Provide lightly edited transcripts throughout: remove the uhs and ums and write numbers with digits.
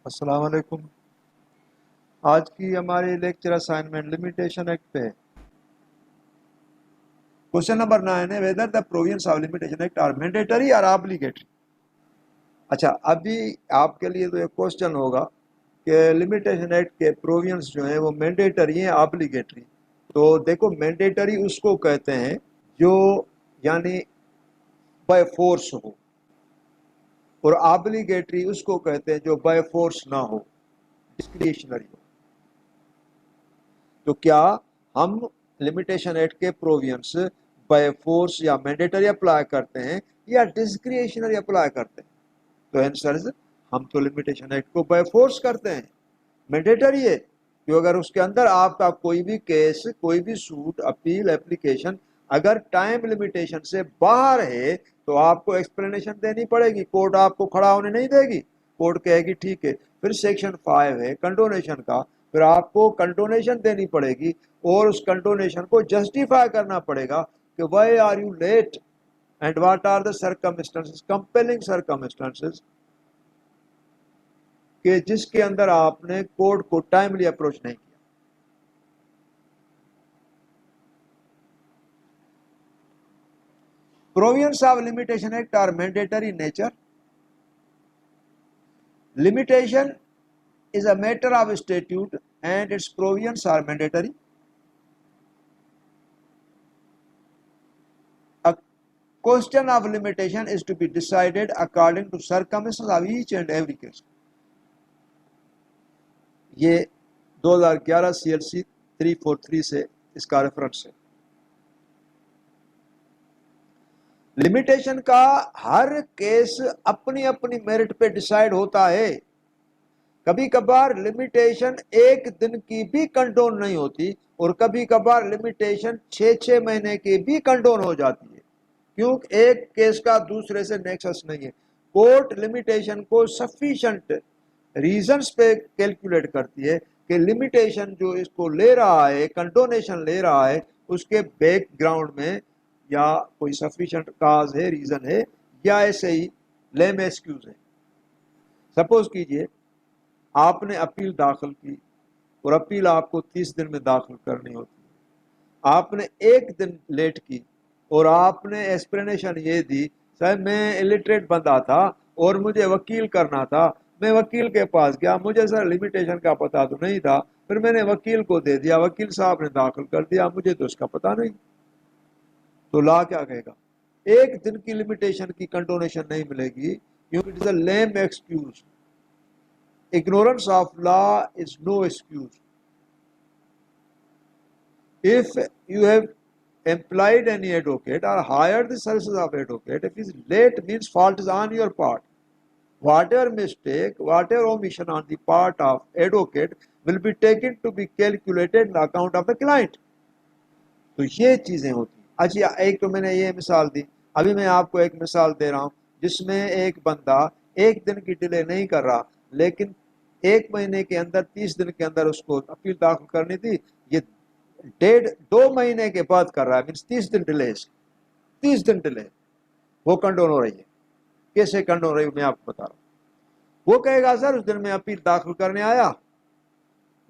السلام علیکم۔ آج کی ہماری لیکچر اسائنمنٹ لمیٹیشن ایکٹ پہ کوشچن نمبر 9 ہے whether the provisions of limitation act are mandatory اور آبلیگیٹری۔ اچھا، ابھی آپ کے لیے تو ایک کوشچن ہوگا کہ لمیٹیشن ایکٹ کے پروویژنس جو ہیں وہ مینڈیٹری ہیں آبلیگیٹری؟ تو دیکھو، مینڈیٹری اس کو کہتے ہیں جو یعنی بائی فورس ہو، اور آبلیگیٹری اس کو کہتے ہیں جو بائی فورس نہ ہو، ڈسکریشنری ہو۔ تو کیا ہم لمیٹیشن ایکٹ کے پروویژنس بائی فورس یا مینڈیٹری اپلائی کرتے ہیں یا ڈسکریشنری اپلائی کرتے ہیں؟ تو آنسرز، ہم تو لمیٹیشن ایکٹ کو بائی فورس کرتے ہیں، مینڈیٹری ہے کہ اگر اس کے اندر آپ کا کوئی بھی کیس، کوئی بھی سوٹ، اپیل، اپلیکیشن اگر ٹائم لمیٹیشن سے باہر ہے تو آپ کو ایکسپلینیشن دینی پڑے گی، کورٹ آپ کو کھڑا ہونے نہیں دے گی، کورٹ کہے گی ٹھیک ہے۔ پھر سیکشن 5 ہے کنڈونیشن کا، پھر آپ کو کنڈونیشن دینی پڑے گی اور اس کنڈونیشن کو جسٹیفائی کرنا پڑے گا کہ why are you late and what are the circumstances, compelling circumstances, کہ جس کے اندر آپ نے کورٹ کو ٹائملی اپروچ نہیں کیا۔ Provisions of Limitation Act are mandatory in nature. Limitation is a matter of statute and its provisions are mandatory. A question of limitation is to be decided according to circumstances of each and every case. یہ 2011 CLC 343 سے اس کا reference ہے۔ Limitation کا ہر case اپنی اپنی merit پہ decide ہوتا ہے۔ کبھی کبھار لمیٹیشن ایک دن کی بھی کنڈون نہیں ہوتی اور کبھی کبھار لمیٹیشن 6 مہینے کی بھی کنڈون ہو جاتی ہے، کیونکہ ایک کیس کا دوسرے سے نیکسس نہیں ہے۔ کورٹ لمیٹیشن کو سفیشنٹ ریزنز پہ کیلکولیٹ کرتی ہے کہ لمیٹیشن جو اس کو لے رہا ہے، کنڈونیشن لے رہا ہے، اس کے بیک گراؤنڈ میں یا کوئی سفیشنٹ کاز ہے، ریزن ہے، یا ایسے ہی لیم ایکسکیوز ہے۔ سپوز کیجئے آپ نے اپیل داخل کی اور اپیل آپ کو 30 دن میں داخل کرنی ہوتی ہے، آپ نے ایک دن لیٹ کی اور آپ نے ایکسپلینیشن یہ دی، صاحب میں الٹریٹ بندہ تھا اور مجھے وکیل کرنا تھا، میں وکیل کے پاس گیا، مجھے سر لمیٹیشن کا پتہ تو نہیں تھا، پھر میں نے وکیل کو دے دیا، وکیل صاحب نے داخل کر دیا، مجھے تو اس کا پتہ نہیں۔ تو لا کیا کہے گا؟ ایک دن کی لمیٹیشن کی کنڈونیشن نہیں ملے گی، کیونکہ it is a lame excuse. Ignorance of law is no excuse. If you have employed any advocate or hired the services of advocate, if it's late means fault is on your part. Whatever mistake, whatever omission on the part of advocate will be taken to be calculated in the account of the client. تو یہ چیزیں ہوتی ہیں۔ اچھا، ایک تو میں نے یہ مثال دی، ابھی میں آپ کو ایک مثال دے رہا ہوں جس میں ایک بندہ ایک دن کی ڈیلے نہیں کر رہا، لیکن 1 مہینے کے اندر 30 دن کے اندر اس کو اپیل داخل کرنی تھی، یہ 2 مہینے کے بعد کر رہا ہے، مینس 30 دن ڈیلے، 30 دن ڈیلے، وہ کنڈون ہو رہی ہے۔ کیسے کنڈون ہو رہی ہے میں آپ کو بتا رہا ہوں۔ وہ کہے گا سر اس دن میں اپیل داخل کرنے آیا،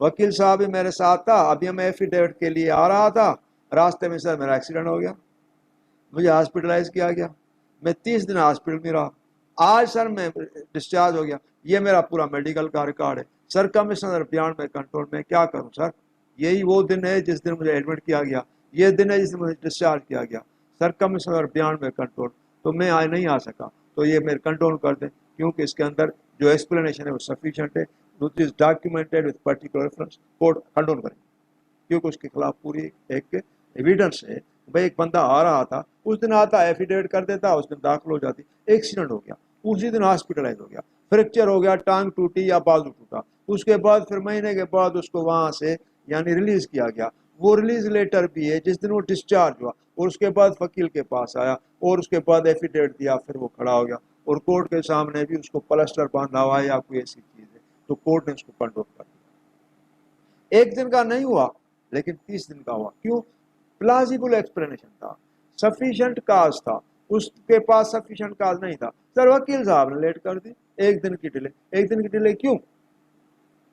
وکیل صاحب بھی میرے ساتھ تھا، ابھی میں ایفیڈیوٹ کے لیے آ رہا تھا، راستے میں سر میرا ایکسیڈنٹ ہو گیا، مجھے ہاسپٹلائز کیا گیا، میں 30 دن ہاسپٹل میں رہا، آج سر میں ڈسچارج ہو گیا، یہ میرا پورا میڈیکل کا ریکارڈ ہے، سر کمشنر بیان میں کنٹرول میں کیا کروں سر؟ یہی وہ دن ہے جس دن مجھے ایڈمٹ کیا گیا، یہ دن ہے جس دن مجھے ڈسچارج کیا گیا، سر کمشنر بیان میں کنٹرول، تو میں آج نہیں آ سکا، تو یہ میرے کنٹرول کر دیں، کیونکہ اس کے اندر جو ایکسپلینیشن ہے وہ سفیشینٹ ہے، which is documented with particular reference، court condone کریں، کیونکہ اس کے خلاف پوری ایک ایویڈنس ہے۔ بھائی ایک بندہ آ رہا تھا، اس دن آتا ایفیڈیوٹ کر دیتا، اس دن داخل ہو جاتی، ایکسیڈنٹ ہو گیا، اسی دن ہاسپٹلائز ہو گیا، فریکچر ہو گیا، ٹانگ ٹوٹی یا بازو ٹوٹا، اس کے بعد پھر مہینے کے بعد اس کو وہاں سے یعنی ریلیز کیا گیا، وہ ریلیز لیٹر بھی ہے جس دن وہ ڈسچارج ہوا، اور اس کے بعد وکیل کے پاس آیا اور اس کے بعد ایفیڈیوٹ دیا، پھر وہ کھڑا ہو گیا، اور کورٹ کے سامنے بھی اس کو پلسٹر باندھا ہوا ہے یا کوئی ایسی چیز ہے، تو کورٹ نے اس کو کنٹرول کر دیا۔ ایک دن کا نہیں ہوا لیکن 30 دن کا ہوا، کیوں؟ پلازیبل ایکسپلینیشن تھا، سفیشینٹ کاز تھا، اس کے پاس سفیشینٹ کاز نہیں تھا، سر وکیل صاحب نے لیٹ کر دی، ایک دن کی ڈیلے، ایک دن کی ڈیلے کیوں؟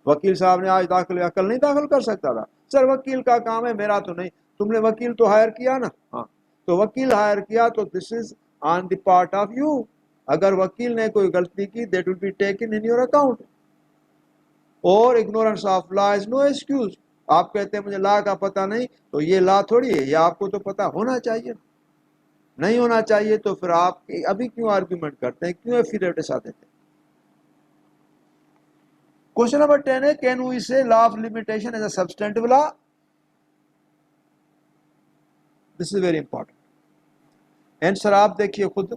وکیل صاحب نے آج داخل کل نہیں داخل کر سکتا تھا؟ سر وکیل کا کام ہے، میرا تو نہیں. تم نے وکیل تو ہائر کیا نا. ہاں تو وکیل ہائر کیا تو this is on the part of you. اگر وکیل نے کوئی غلطی کی that will be taken in your account. اور ignorance of law is no excuse. آپ کہتے ہیں مجھے لا کا پتہ نہیں، تو یہ لا تھوڑی ہے، یہ آپ کو تو پتہ ہونا چاہیے. نہیں ہونا چاہیے تو پھر آپ ابھی کیوں آرگیومنٹ کرتے ہیں، کیوں ایفیڈیوٹ ایسا دیتے ہیں؟ کوشچن نمبر 10 ہے کین وی سے لا of limitation as a substantive law. This is very important. Answer آپ دیکھیے خود،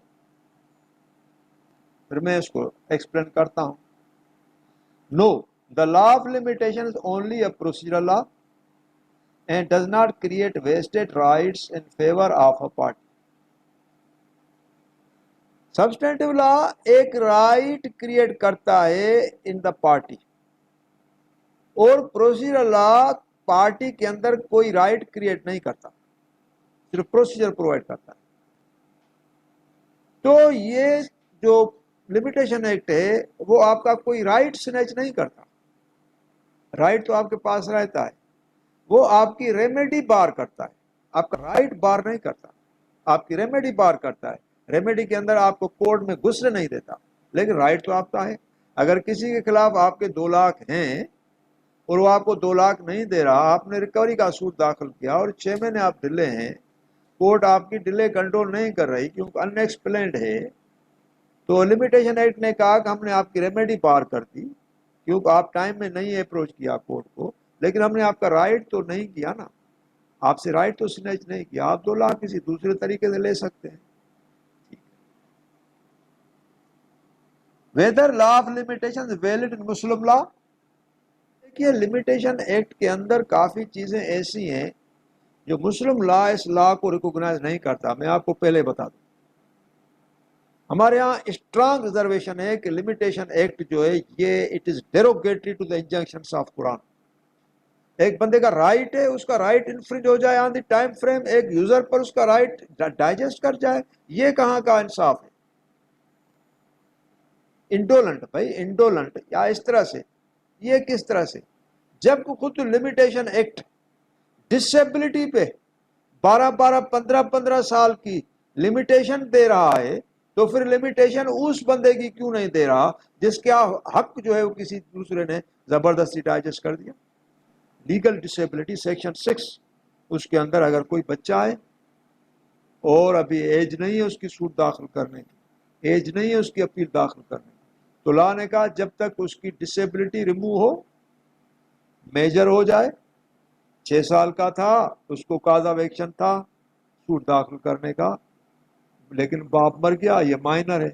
پھر میں اس کو ایکسپلین کرتا ہوں. نو، the law of limitation is only a procedural law and does not create vested rights in favor of a party. Substantive law ایک right create کرتا ہے ان دا پارٹی، اور پروسیجرل لا پارٹی کے اندر کوئی right create نہیں کرتا، صرف پروسیجر پرووائڈ کرتا ہے. تو یہ جو لمیٹیشن ایکٹ ہے وہ آپ کا کوئی رائٹ سنیچ نہیں کرتا. رائٹ تو آپ کے پاس رہتا ہے، وہ آپ کی ریمیڈی بار کرتا ہے، آپ کا رائٹ بار نہیں کرتا، آپ کی ریمیڈی بار کرتا ہے. ریمیڈی کے اندر آپ کو کورٹ میں گھسنے نہیں دیتا، لیکن رائٹ تو آپ کا ہے. اگر کسی کے خلاف آپ کے 2 لاکھ ہیں اور وہ آپ کو 2 لاکھ نہیں دے رہا، آپ نے ریکوری کا سوٹ داخل کیا اور 6 مہینے آپ ڈلے ہیں، کورٹ آپ کی ڈیلے کنٹرول نہیں کر رہی کیونکہ ان ایکسپلینڈ ہے، تو لمیٹیشن ایکٹ نے کہا کہ ہم نے آپ کی ریمیڈی پار کر دی کیونکہ آپ ٹائم میں نہیں اپروچ کیا کورٹ کو، لیکن ہم نے آپ کا رائٹ تو نہیں کیا نا، آپ سے رائٹ تو سنیچ نہیں کیا. آپ 2 لاکھ کسی دوسرے طریقے سے لے سکتے ہیں. Whether law of limitation valid in Muslim law. دیکھیے لمیٹیشن ایکٹ کے اندر کافی چیزیں ایسی ہیں جو مسلم لا اس لا کو ریکوگنائز نہیں کرتا. میں آپ کو پہلے بتا دوں، ہمارے ہاں اسٹرانگ ریزرویشن ہے کہ لمیٹیشن ایکٹ جو ہے یہ it is derogatory to the injunctions of Quran. ایک بندے کا رائٹ ہے، اس کا رائٹ انفرنج ہو جائے آن دی ٹائم فریم، ایک یوزر پر اس کا رائٹ ڈائجسٹ کر جائے، یہ کہاں کا انصاف ہے؟ انڈولنٹ بھائی، انڈولنٹ یا اس طرح سے، یہ کس طرح سے؟ جب خود لمیٹیشن ایکٹ ڈسیبلٹی پہ 12 15 سال کی لمیٹیشن دے رہا ہے، تو پھر لمیٹیشن اس بندے کی کیوں نہیں دے رہا جس کا حق جو ہے وہ کسی دوسرے نے زبردستی ڈائجسٹ کر دیا؟ لیگل ڈسیبلٹی سیکشن 6، اس کے اندر اگر کوئی بچہ ہے اور ابھی ایج نہیں ہے اس کی سوٹ داخل کرنے کی، ایج نہیں ہے اس کی اپیل داخل کرنے کی، تو لا نے کہا جب تک اس کی ڈسیبلٹی ریمو ہو، میجر ہو جائے، 6 سال کا تھا اس کو کاز آف ایکشن تھا سوٹ داخل کرنے کا، لیکن باپ مر گیا، یہ مائنر ہے،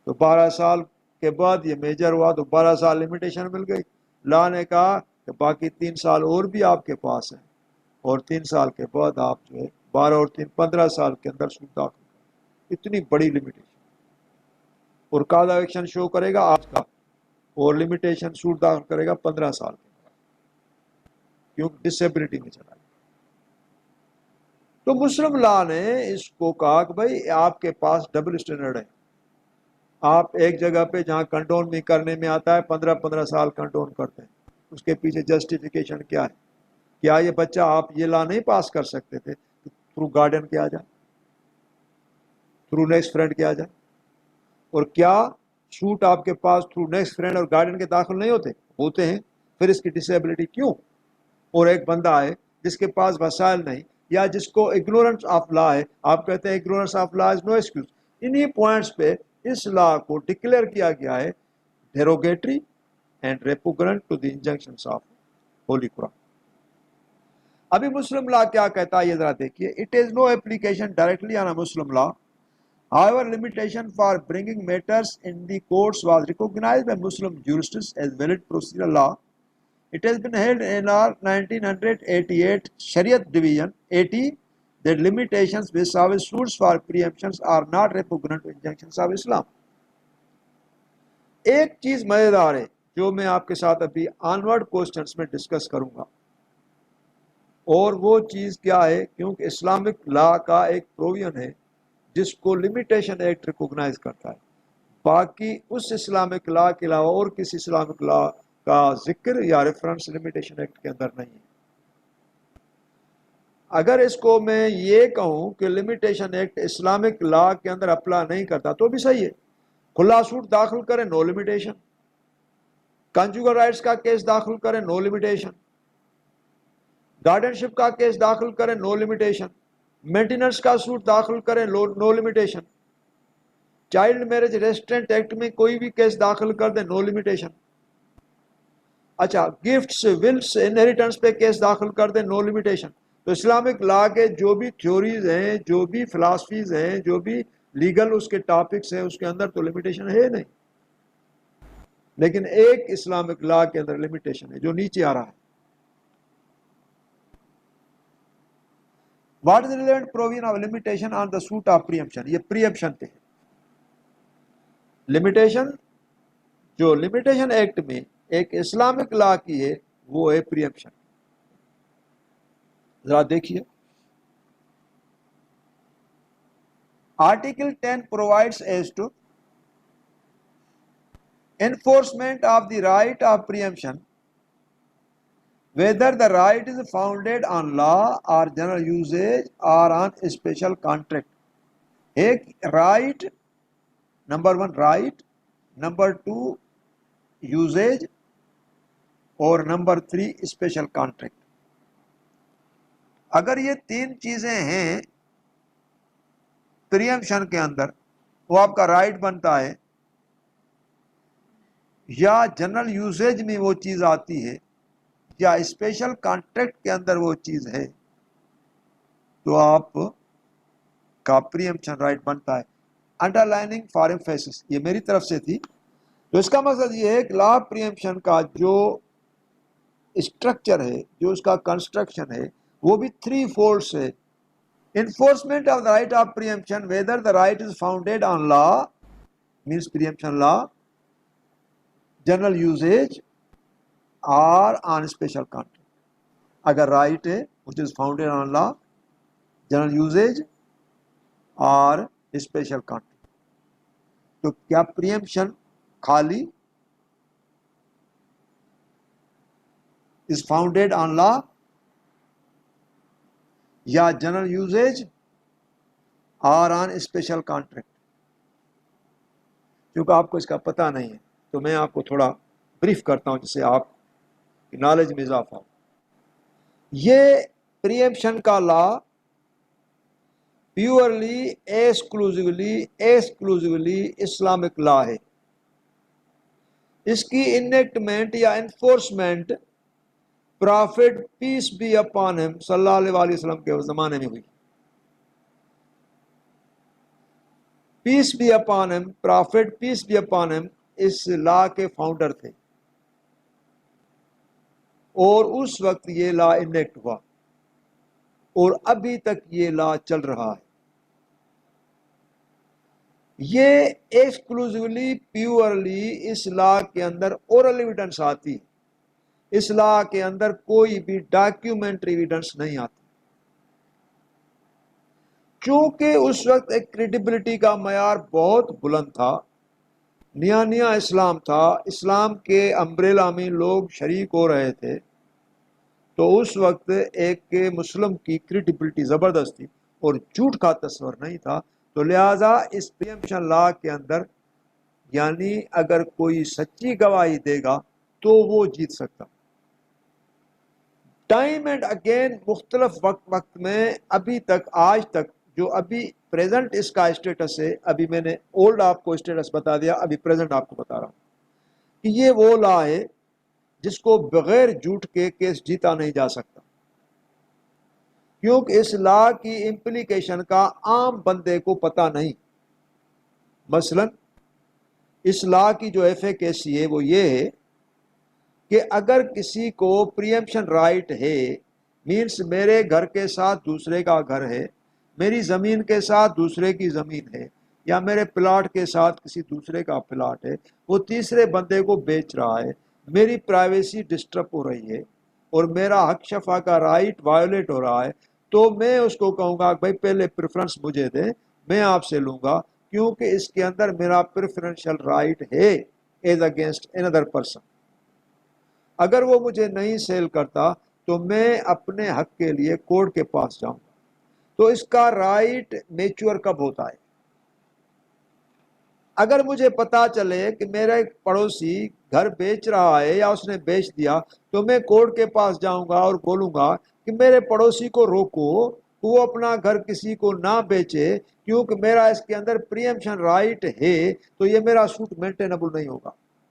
تو 12 سال کے بعد یہ میجر ہوا تو 12 سال لمیٹیشن مل گئی. لا نے کہا کہ باقی 3 سال اور بھی آپ کے پاس ہیں، اور 3 سال کے بعد آپ جو ہے 12 اور 3 15 سال کے اندر سوٹ داخل کریں. اتنی بڑی لمیٹیشن، اور کاز آف ایکشن شو کرے گا آج کا، اور لمیٹیشن سوٹ داخل کرے گا 15 سال کے بعد، کیونکہ ڈسیبلٹی میں چلا گیا. تو مسلم لا نے اس کو کہا کہ بھائی آپ کے پاس ڈبل اسٹینڈرڈ ہے، آپ ایک جگہ پہ جہاں کنڈون بھی کرنے میں آتا ہے 15 سال کنڈون کرتے ہیں، اس کے پیچھے جسٹیفیکیشن کیا ہے؟ کیا یہ بچہ آپ یہ لا نہیں پاس کر سکتے تھے تھرو گارڈین کیا جائے، تھرو نیکسٹ فرینڈ کیا جائے؟ اور کیا سوٹ آپ کے پاس تھرو نیکسٹ فرینڈ اور گارڈین کے داخل نہیں ہوتے ہیں؟ پھر اس کی ڈسیبلٹی کیوں؟ اور ایک بندہ ہے جس کے پاس وسائل نہیں، یا جس کو اگنورنس آف لا ہے، آپ کہتے ہیں ignorance of law is no excuse. انہی پوائنٹس پہ اس لا کو ڈکلیئر کیا گیا ہے derogatory and repugnant to the injunctions of holy Quran. ابھی مسلم لا کیا کہتا ہے یہ ذرا دیکھیے. It is no application directly on Muslim law. However, limitation for bringing matters in the courts was recognized by Muslim jurists as valid procedural law. It has been held in our 1988 Shariat Division 80 that limitations with service suits for preemptions are not repugnant to injunctions of Islam. ایک چیز مزیدار ہے جو میں آپ کے ساتھ ابھی آنورڈ کوسچنس میں ڈسکس کروں گا، اور وہ چیز کیا ہے؟ کیونکہ اسلامک لا کا ایک پروویژن ہے جس کو لمیٹیشن ایکٹ ریکوگنائز کرتا ہے. باقی اس اسلامک لا کے علاوہ اور کسی اسلامک لا کا ذکر یا ریفرنس لمیٹیشن ایکٹ کے اندر نہیں ہے. اگر اس کو میں یہ کہوں کہ لمیٹیشن ایکٹ اسلامک لا کے اندر اپلائی نہیں کرتا تو بھی صحیح ہے. کھلا سوٹ داخل کریں نو لمیٹیشن، کنجوگل رائٹس کا کیس داخل کریں نو لمیٹیشن، گارڈینشپ کا کیس داخل کریں نو لمیٹیشن، مینٹیننس کا سوٹ داخل کریں no limitation, child marriage restraint act میں کوئی بھی کیس داخل کر دیں نو لمیٹیشن. اچھا گفٹس ولس انہیریٹنس پہ کیس داخل کر دیں نو لمیٹیشن. تو اسلامک لا کے جو بھی تھیوریز ہیں، جو بھی فلاسفیز ہیں، جو بھی لیگل اس کے ٹاپکس ہیں، اس کے اندر تو لمیٹیشن ہے نہیں. لیکن ایک اسلامک لا کے اندر لمیٹیشن ہے جو نیچے آ رہا ہے. What is relevant provision of limitation on the suit of preemption. یہ پریمپشن پہ ہے. لمیٹیشن جو لمیٹیشن ایکٹ میں ایک اسلامک لا کی ہے وہ ہے پریمپشن. ذرا دیکھیے article 10 provides as to enforcement of the right of preemption whether the right is founded on law or general usage or on a special contract. ایک right, number 1 right, number 2 usage اور number 3 special contract. اگر یہ 3 چیزیں ہیں pre-emption کے اندر، وہ آپ کا رائٹ بنتا ہے، یا جنرل یوزیج میں وہ چیز آتی ہے، یا اسپیشل کانٹریکٹ کے اندر وہ چیز ہے، تو آپ کا پریمپشن رائٹ بنتا ہے. انڈر لائننگ فار ایمفیسس یہ میری طرف سے تھی. تو اس کا مقصد یہ ہے کہ لا پریمپشن کا جو اسٹرکچر ہے، جو اس کا کنسٹرکشن ہے، وہ بھی 3 فولڈس ہے. Enforcement of the right of preemption whether the right is founded on law means preemption law, general usage or on special contract. اگر right ہے which is founded on law, general usage or special contract. تو کیا preemption خالی is founded on law یا general usage اور آن special contract? کیونکہ آپ کو اس کا پتہ نہیں ہے تو میں آپ کو تھوڑا بریف کرتا ہوں جس سے آپ کی نالج میں اضافہ ہو. یہ پریمپشن کا law purely exclusively Islamic law ہے. اس کی انیکٹمنٹ یا enforcement prophet peace be upon him صلی اللہ علیہ وسلم کے زمانے میں ہوئی. Peace be upon him, prophet peace be upon him اس لا کے فاؤنڈر تھے، اور اس وقت یہ لا انیکٹ ہوا اور ابھی تک یہ لا چل رہا ہے. یہ ایکسکلوزیولی پیورلی اس لا کے اندر اورل ایویڈنس آتی ہے. اس لا کے اندر کوئی بھی ڈاکیومنٹری ایویڈنس نہیں آتی، چونکہ اس وقت ایک کریڈیبلٹی کا معیار بہت بلند تھا. نیا اسلام تھا، اسلام کے امبریلا میں لوگ شریک ہو رہے تھے، تو اس وقت ایک مسلم کی کریڈیبلٹی زبردست تھی اور جھوٹ کا تصور نہیں تھا. تو لہٰذا اس پریمپشن لا کے اندر یعنی اگر کوئی سچی گواہی دے گا تو وہ جیت سکتا. ٹائم اینڈ اگین مختلف وقت میں ابھی تک آج تک جو ابھی پریزنٹ اس کا اسٹیٹس ہے، ابھی میں نے اولڈ آپ کو اسٹیٹس بتا دیا، ابھی پریزنٹ آپ کو بتا رہا ہوں کہ یہ وہ لا ہے جس کو بغیر جھوٹ کے کیس جیتا نہیں جا سکتا، کیونکہ اس لا کی امپلیکیشن کا عام بندے کو پتہ نہیں. مثلا اس لا کی جو ایفیکیسی ہے وہ یہ ہے کہ اگر کسی کو پریمپشن رائٹ ہے، مینس میرے گھر کے ساتھ دوسرے کا گھر ہے، میری زمین کے ساتھ دوسرے کی زمین ہے، یا میرے پلاٹ کے ساتھ کسی دوسرے کا پلاٹ ہے، وہ تیسرے بندے کو بیچ رہا ہے، میری پرائیویسی ڈسٹرب ہو رہی ہے اور میرا حق شفا کا رائٹ وائلیٹ ہو رہا ہے، تو میں اس کو کہوں گا بھائی پہلے پریفرنس مجھے دیں، میں آپ سے لوں گا، کیونکہ اس کے اندر میرا پریفرنشل رائٹ ہے ایز اگینسٹ اندر پرسن. اگر وہ مجھے نہیں سیل کرتا تو میں اپنے حق کے لیے کورٹ کے پاس جاؤں گا. تو اس کا رائٹ میچور کب ہوتا ہے؟ اگر مجھے پتا چلے کہ میرا ایک پڑوسی گھر بیچ رہا ہے یا اس نے بیچ دیا تو میں کورٹ کے پاس جاؤں گا اور بولوں گا کہ میرے پڑوسی کو روکو، وہ اپنا گھر کسی کو نہ بیچے، کیونکہ میرا اس کے اندر پریمپشن رائٹ ہے. تو یہ میرا سوٹ مینٹینبل نہیں ہوگا.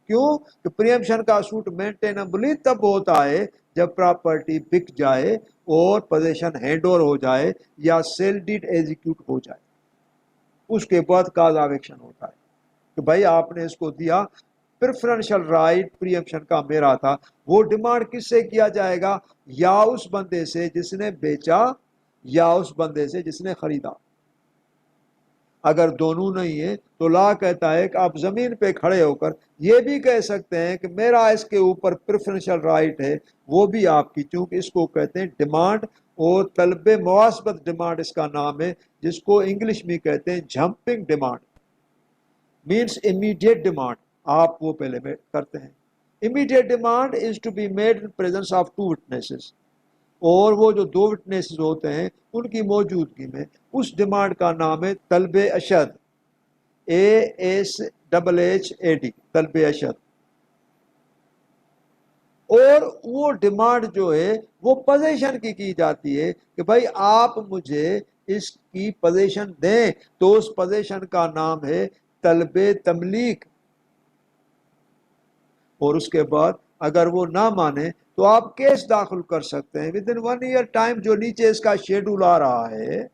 کیوں کہ پریمپشن کا سوٹ مینٹینبل ہی تب ہوتا ہے جب پراپرٹی بک جائے اور پوزیشن ہینڈ اوور ہو جائے یا سیل ڈیڈ ایگزیکیوٹ ہو جائے. اس کے بعد کاز آف ایکشن ہوتا ہے کہ بھائی آپ نے اس کو دیا، پریفرنشل رائٹ پریمپشن کا میرا تھا. وہ ڈیمانڈ کس سے کیا جائے گا؟ یا اس بندے سے جس نے بیچا یا اس بندے سے جس نے خریدا. اگر دونوں نہیں ہے تو لا کہتا ہے کہ آپ زمین پہ کھڑے ہو کر یہ بھی کہہ سکتے ہیں کہ میرا اس کے اوپر پریفرنشل رائٹ ہے، وہ بھی آپ کی، چونکہ اس کو کہتے ہیں ڈیمانڈ، اور طلب مواسبت ڈیمانڈ اس کا نام ہے، جس کو انگلش میں کہتے ہیں jumping demand, means immediate demand. آپ وہ پہلے میں کرتے ہیں. Immediate demand is to be made in presence of two witnesses, اور وہ جو دو وٹنسز ہوتے ہیں ان کی موجودگی میں اس ڈیمانڈ کا نام ہے طلب اشد، ASHHAD، طلب اشد. اور وہ ڈیمانڈ جو ہے وہ پوزیشن کی جاتی ہے کہ بھائی آپ مجھے اس کی پوزیشن دیں، تو اس پوزیشن کا نام ہے طلب تملیک. اور اس کے بعد اگر وہ نہ مانے تو آپ کیس داخل کر سکتے ہیں ود ان 1 year ٹائم، جو نیچے اس کا شیڈول آ رہا ہے،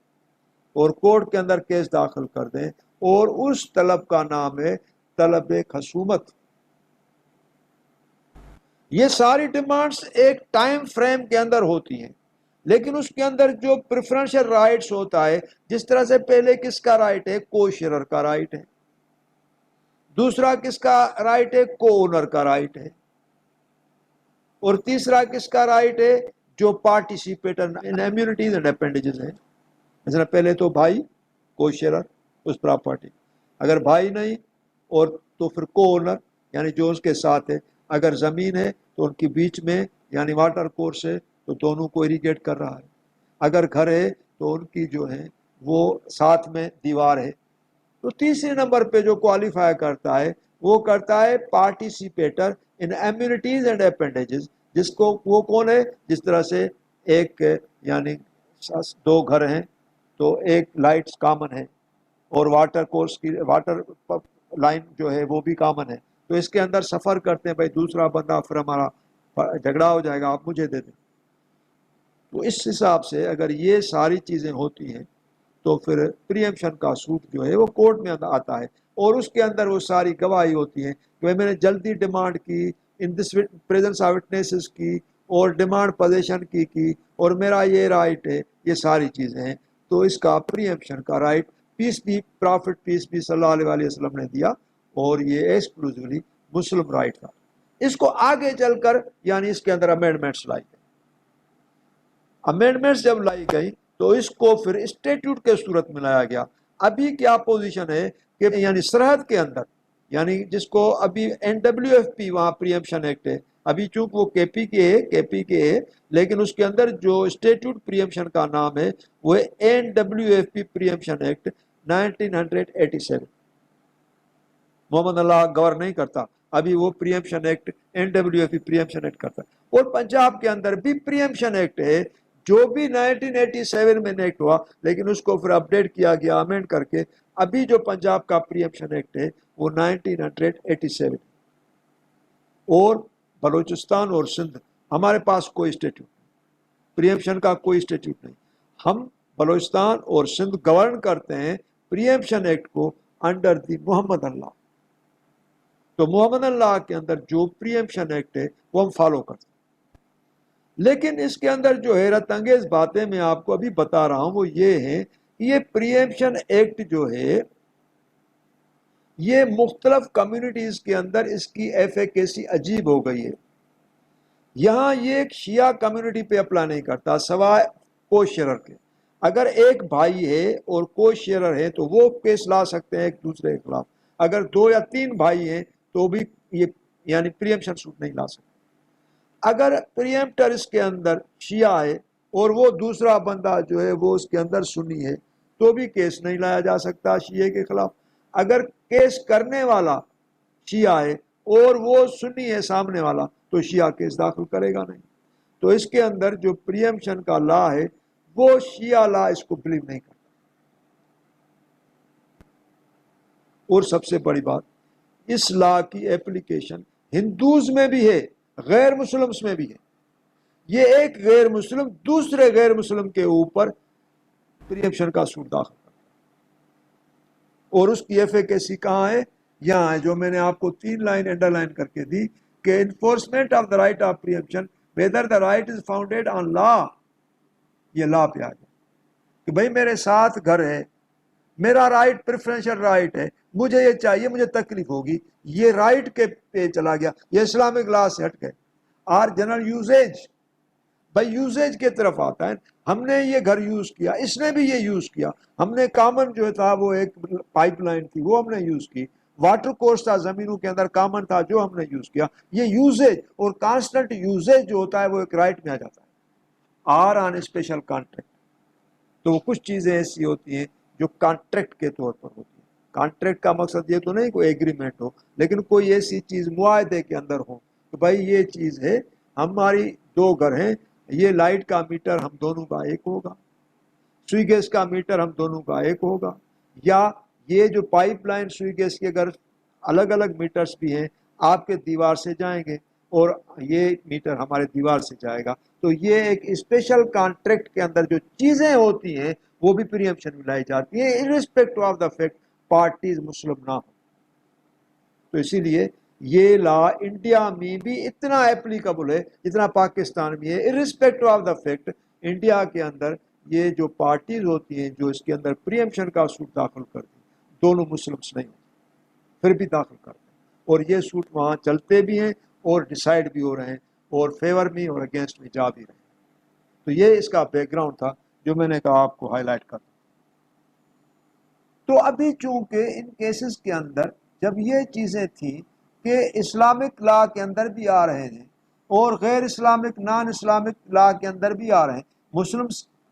اور کورٹ کے اندر کیس داخل کر دیں. اور اس طلب کا نام ہے طلب خصومت. یہ ساری ڈیمانڈز ایک ٹائم فریم کے اندر ہوتی ہیں، لیکن اس کے اندر جو پریفرنشل رائٹس ہوتا ہے، جس طرح سے پہلے کس کا رائٹ ہے؟ کو شیئرر کا رائٹ ہے. دوسرا کس کا رائٹ ہے؟ کو اونر کا رائٹ ہے. اور تیسرا کس کا رائٹ ہے؟ جو پارٹیسپیٹر ان امیونٹیز اینڈ اپینڈیجز ہیں. مثلا پہلے تو بھائی کو شیئرر اس پراپرٹی، اگر بھائی نہیں اور تو پھر کو اونر یعنی جو اس کے ساتھ ہے. اگر زمین ہے تو ان کے بیچ میں یعنی واٹر کورس ہے تو دونوں کو اریگیٹ کر رہا ہے. اگر گھر ہے تو ان کی جو ہے وہ ساتھ میں دیوار ہے. تو تیسرے نمبر پہ جو کوالیفائی کرتا ہے وہ کرتا ہے پارٹیسپیٹر ان امیونٹیز اینڈ اپینڈیجز، جس کو وہ کون ہے؟ جس طرح سے ایک یعنی دو گھر ہیں تو ایک لائٹس کامن ہے، اور واٹر کورس کی واٹر لائن جو ہے وہ بھی کامن ہے. تو اس کے اندر سفر کرتے ہیں بھائی دوسرا بندہ، پھر ہمارا جھگڑا ہو جائے گا، آپ مجھے دے دیں. تو اس حساب سے اگر یہ ساری چیزیں ہوتی ہیں تو پھر پریمپشن کا سوٹ جو ہے وہ کورٹ میں آتا ہے، اور اس کے اندر وہ ساری گواہی ہوتی ہے کہ میں نے جلدی ڈیمانڈ کی، ان دس پریزنس آف وٹنسز کی، اور ڈیمانڈ پوزیشن کی، اور میرا یہ رائٹ ہے. یہ ساری چیزیں ہیں. تو اس کا پریمپشن کا رائٹ پیس بھی پرافٹ پیس بھی صلی اللہ علیہ وسلم نے دیا، اور یہ ایکسکلوزیولی مسلم رائٹ تھا. اس کو آگے چل کر یعنی اس کے اندر امینڈمنٹس لائی گئی. امینڈمنٹس جب لائی گئی تو اس کو پھر اسٹیٹیوٹ کے صورت میں لایا گیا. ابھی کیا پوزیشن ہے کہ یعنی سرحد کے اندر، یعنی جس کو ابھی NWFP وہاں پریمپشن ایکٹ ہے، ابھی چونکہ وہ کے پی ہے، لیکن اس کے اندر جو اسٹیٹیوٹ پریمپشن کا نام ہے وہ NWFP پریمپشن ایکٹ 1987. محمد اللہ گور نہیں کرتا، ابھی وہ pre-emption act NWFP pre-emption act کرتا ہے. اور پنجاب کے اندر بھی پریمپشن ایکٹ ہے جو بھی 1987 میں ایکٹ ہوا، لیکن اس کو پھر اپڈیٹ کیا گیا امینڈ کر کے. ابھی جو پنجاب کا پریمپشن ایکٹ ہے وہ 1987. اور بلوچستان اور سندھ ہمارے پاس کوئی اسٹیٹیوٹ پریمپشن کا، کوئی اسٹیٹیوٹ نہیں. ہم بلوچستان اور سندھ گورن کرتے ہیں پریمپشن ایکٹ کو انڈر دی محمد اللہ. تو محمد اللہ کے اندر جو پریمپشن ایکٹ ہے وہ ہم فالو کرتے ہیں. لیکن اس کے اندر جو حیرت انگیز باتیں میں آپ کو ابھی بتا رہا ہوں وہ یہ ہے کہ یہ پریمپشن ایکٹ جو ہے یہ مختلف کمیونٹیز کے اندر اس کی ایفیکیسی عجیب ہو گئی ہے. یہاں یہ ایک شیعہ کمیونٹی پہ اپلائی نہیں کرتا سوائے کو شیئرر کے. اگر ایک بھائی ہے اور کو شیئرر ہے تو وہ کیس لا سکتے ہیں ایک دوسرے کے خلاف. اگر 2 یا 3 بھائی ہیں تو بھی یہ یعنی پریمپشن سوٹ نہیں لا سکتے. اگر پریمپٹر اس کے اندر شیعہ ہے اور وہ دوسرا بندہ جو ہے وہ اس کے اندر سنی ہے تو بھی کیس نہیں لایا جا سکتا شیعہ کے خلاف. اگر کیس کرنے والا شیعہ ہے اور وہ سنی ہے سامنے والا تو شیعہ کیس داخل کرے گا نہیں. تو اس کے اندر جو پریمپشن کا لا ہے وہ شیعہ لا اس کو بلیو نہیں کرتا. اور سب سے بڑی بات، اس لا کی ایپلیکیشن ہندوز میں بھی ہے، غیر مسلمس میں بھی ہے. یہ ایک غیر مسلم دوسرے غیر مسلم کے اوپر پریمپشن کا سوٹ داخل کرتا ہے، اور اس کی ایفیکیسی کہاں ہے؟ یہاں ہے، جو میں نے آپ کو 3 لائن انڈر لائن کر کے دی کہ enforcement of the right of preemption whether the right is founded on law. یہ لا پہ آ جائے کہ بھائی میرے ساتھ گھر ہے، میرا رائٹ پریفرنشل رائٹ ہے، مجھے یہ چاہیے، مجھے تکلیف ہوگی، یہ رائٹ کے پہ چلا گیا، یہ اسلامک لا سے ہٹ گئے. اور جنرل یوزیج، بھائی یوزیج کی طرف آتا ہے، ہم نے یہ گھر یوز کیا، اس نے بھی یہ یوز کیا، ہم نے کامن جو تھا وہ ایک پائپ لائن تھی وہ ہم نے یوز کی، واٹر کورس تھا زمینوں کے اندر کامن تھا جو ہم نے یوز کیا. یہ یوزیج اور کانسٹنٹ یوزیج جو ہوتا ہے وہ ایک رائٹ میں آ جاتا ہے. آر آن اسپیشل کانٹریکٹ، تو وہ کچھ چیزیں ایسی ہوتی ہیں جو کانٹریکٹ کے طور پر ہوتی ہیں. کانٹریکٹ کا مقصد یہ تو نہیں کوئی ایگریمنٹ ہو، لیکن کوئی ایسی چیز معاہدے کے اندر ہو کہ بھائی یہ چیز ہے، ہماری 2 گھر ہیں، یہ لائٹ کا میٹر ہم دونوں کا ایک ہوگا، سوئی گیس کا میٹر ہم دونوں کا ایک ہوگا، یا یہ جو پائپ لائن سوئی گیس کے اگر الگ الگ میٹرز بھی ہیں، آپ کے دیوار سے جائیں گے اور یہ میٹر ہمارے دیوار سے جائے گا. تو یہ ایک اسپیشل کانٹریکٹ کے اندر جو چیزیں ہوتی ہیں وہ بھی پریمپشن میں لائی جاتی ہیں irrespective of the fact parties Muslim نہ ہو. تو اسی لیے یہ لا انڈیا میں بھی اتنا اپلیکیبل ہے جتنا پاکستان میں ہے. irrespective of the fact India کے اندر یہ جو پارٹیز ہوتی ہیں جو اس کے اندر پریمپشن کا سوٹ داخل کرتی ہیں دونوں مسلمس نہیں ہوتے، پھر بھی داخل کرتے ہیں، اور یہ سوٹ وہاں چلتے بھی ہیں اور ڈیسائیڈ بھی ہو رہے ہیں اور فیور میں اور اگینسٹ میں جا بھی رہے ہیں. تو یہ اس کا بیک گراؤنڈ تھا جو میں نے کہا آپ کو ہائی لائٹ کرتا. تو ابھی چونکہ ان کیسز کے اندر جب یہ چیزیں تھیں کہ اسلامک لا کے اندر بھی آ رہے ہیں اور غیر اسلامک نان اسلامک لا کے اندر بھی آ رہے ہیں، مسلم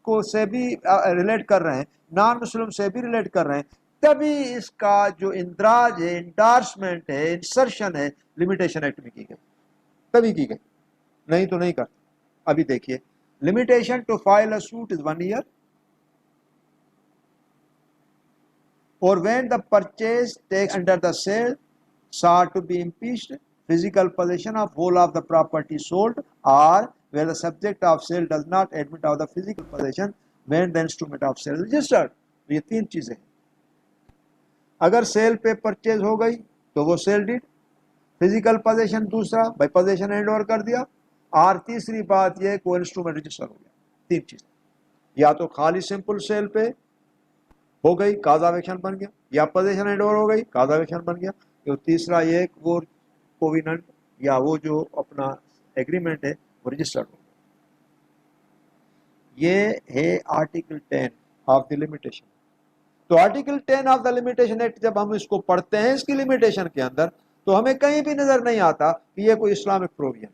کو سے بھی ریلیٹ کر رہے ہیں، نان مسلم سے بھی ریلیٹ کر رہے ہیں، تبھی اس کا جو اندراج ہے، انڈارسمنٹ ہے، انسرشن ہے، لمیٹیشن ایکٹ میں کی گئی، تبھی کی گئی، نہیں تو نہیں کرتا. ابھی دیکھیے limitation to file a suit is 1 year, or when the purchase takes under the sale sought to be impeached, physical possession of whole of the property sold, or where the subject of sale does not admit of the physical possession when the instrument of sale is registered. یہ 3 چیزیں ہیں. اگر cell پہ purchase ہو گئی تو وہ cell dead, physical position دوسرا بھائی پوزیشن ہینڈ اوور کر دیا، اور تیسری بات یہ کہ وہ انسٹرومنٹ رجسٹر ہو گیا. 3 چیزیں، یا تو خالی سمپل سیل پہ ہو گئی کاز آف ایکشن بن گیا، یا پوزیشن ہینڈ اوور ہو گئی کاز آف ایکشن بن گیا. تو تیسرا یہ کہ وہ کوویننٹ یا وہ جو اپنا ایگریمنٹ ہے وہ رجسٹرڈ ہو گیا. یہ ہے آرٹیکل 10 آف دی لمیٹیشن. تو article 10 of the limitation act جب ہم اس کو پڑھتے ہیں اس کی لمیٹیشن کے اندر تو ہمیں کہیں بھی نظر نہیں آتا کہ یہ کوئی اسلامک پروویژن،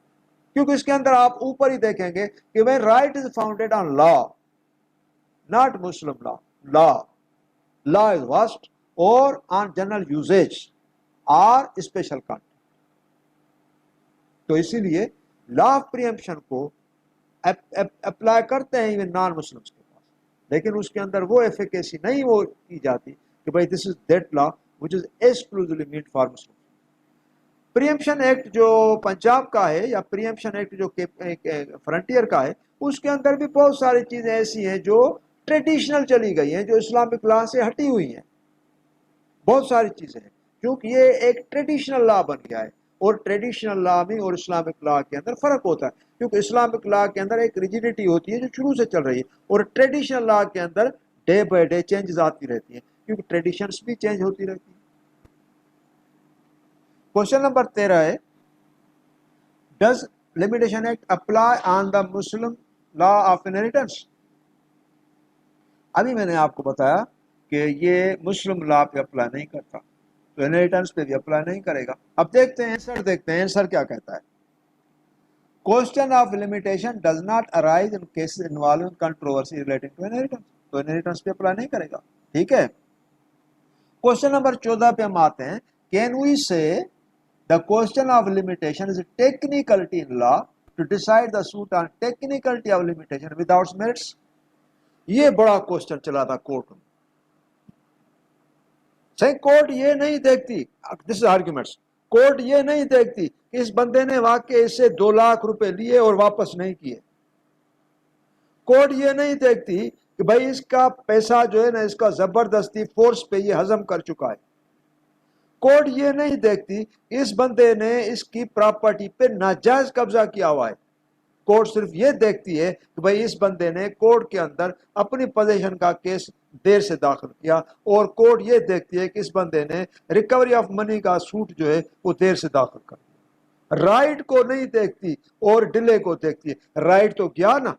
کیونکہ اس کے اندر آپ اوپر ہی دیکھیں گے کہ when right is founded on law not Muslim law is vast or on general usage or special content. تو اسی لیے لا آف پریمپشن کو اپلائی کرتے ہیں نان مسلمس کے پاس، لیکن اس کے اندر وہ ایفیکیسی نہیں وہ کی جاتی کہ بھائی this is that law which is exclusively made for Muslim. Preemption act جو پنجاب کا ہے یا پریمپشن ایکٹ جو فرنٹیئر کا ہے اس کے اندر بھی بہت ساری چیزیں ایسی ہیں جو ٹریڈیشنل چلی گئی ہیں، جو اسلامک لا سے ہٹی ہوئی ہیں. بہت ساری چیزیں ہیں کیونکہ یہ ایک ٹریڈیشنل لا بن گیا ہے، اور ٹریڈیشنل لا میں اور اسلامک لا کے اندر فرق ہوتا ہے، کیونکہ اسلامک لا کے اندر ایک ریجیڈیٹی ہوتی ہے جو شروع سے چل رہی ہے، اور ٹریڈیشنل لا کے another day by day changes آتی رہتی ہیں کیونکہ ٹریڈیشنز بھی چینج ہوتی رہتی ہیں. کوشچن نمبر 13 ہے does limitation act apply on the Muslim law of inheritance. ابھی میں نے آپ کو بتایا کہ یہ مسلم لا پہ اپلائی نہیں کرتا تو انہیریٹنس پہ بھی اپلائی نہیں کرے گا. اب دیکھتے ہیں آنسر، دیکھتے ہیں آنسر کیا کہتا ہے. Question of limitation does not arise in cases involving controversy relating to inheritance. تو inheritance پہ اپلائی نہیں کرے گا. ٹھیک ہے. Question number 14 پہ ہم آتے ہیں. Can we say the question of limitation is a technicality in law to decide the suit on technicality of limitation without merits? یہ بڑا کوشچن چلا تھا کورٹ میں. صحیح, کورٹ یہ نہیں دیکھتی, دس از آرگیومنٹس, کورٹ یہ نہیں دیکھتی کہ اس بندے نے واقع اس سے 2 لاکھ روپے لیے اور واپس نہیں کیے. کورٹ یہ نہیں دیکھتی کہ بھائی اس کا پیسہ جو ہے نا اس کا زبردستی فورس پہ یہ ہضم کر چکا ہے. کورٹ یہ نہیں دیکھتی کہ اس بندے نے اس کی پراپرٹی پہ ناجائز قبضہ کیا ہوا ہے. کورٹ صرف یہ دیکھتی ہے کہ بھائی اس بندے نے کورٹ کے اندر اپنی پوزیشن کا کیس دیر سے داخل کیا, اور کورٹ یہ دیکھتی ہے کہ اس بندے نے ریکوری آف منی کا سوٹ جو ہے وہ دیر سے داخل کر دیا. رائٹ کو نہیں دیکھتی اور ڈیلے کو دیکھتی ہے. رائٹ تو گیا نا,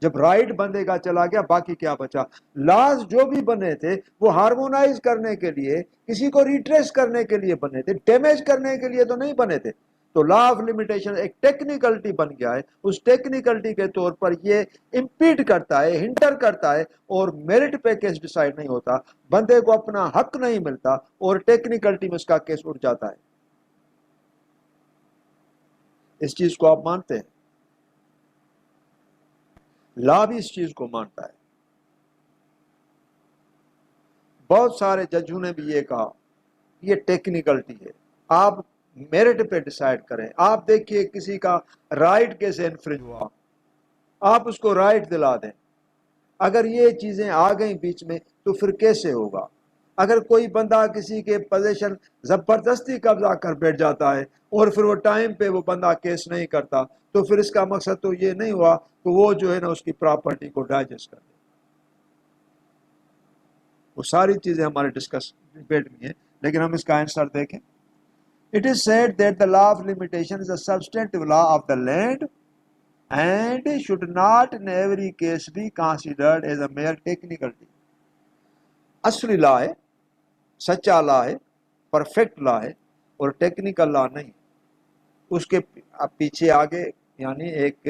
جب رائٹ بندے کا چلا گیا باقی کیا بچا. لاز جو بھی بنے تھے وہ ہارمونائز کرنے کے لیے, کسی کو ریٹریس کرنے کے لیے بنے تھے, ڈیمیج کرنے کے لیے تو نہیں بنے تھے. تو لا آف لمیٹیشن ایک ٹیکنیکلٹی بن گیا ہے. اس ٹیکنیکلٹی کے طور پر یہ امپیڈ کرتا ہے, ہنٹر کرتا ہے, اور میرٹ پہ کیس ڈیسائیڈ نہیں ہوتا, بندے کو اپنا حق نہیں ملتا, اور ٹیکنیکلٹی میں اس کا کیس اٹھ جاتا ہے. اس چیز کو آپ مانتے ہیں؟ لا بھی اس چیز کو مانتا ہے. بہت سارے ججوں نے بھی یہ کہا یہ ٹیکنیکلٹی ہے, آپ میرٹ پہ ڈیسائیڈ کریں. آپ دیکھیے کسی کا رائٹ کیسے انفرنج ہوا, آپ اس کو رائٹ دلا دیں. اگر یہ چیزیں آ گئیں بیچ میں تو پھر کیسے ہوگا؟ اگر کوئی بندہ کسی کے پوزیشن زبردستی قبضہ کر بیٹھ جاتا ہے اور پھر وہ ٹائم پہ وہ بندہ کیس نہیں کرتا, تو پھر اس کا مقصد تو یہ نہیں ہوا کہ وہ جو ہے نا اس کی پراپرٹی کو ڈائجسٹ کر دے. وہ ساری چیزیں ہمارے ڈسکس ڈبیٹ میں ہیں, لیکن ہم اس کا آنسر دیکھیں. It is said that the law of limitation is a substantive law of the land and should not in every case be considered as a mere technicality. اصلی لا ہے, سچا لا ہے, پرفیکٹ لا ہے, اور ٹیکنیکل لا نہیں. اس کے پیچھے آگے یعنی ایک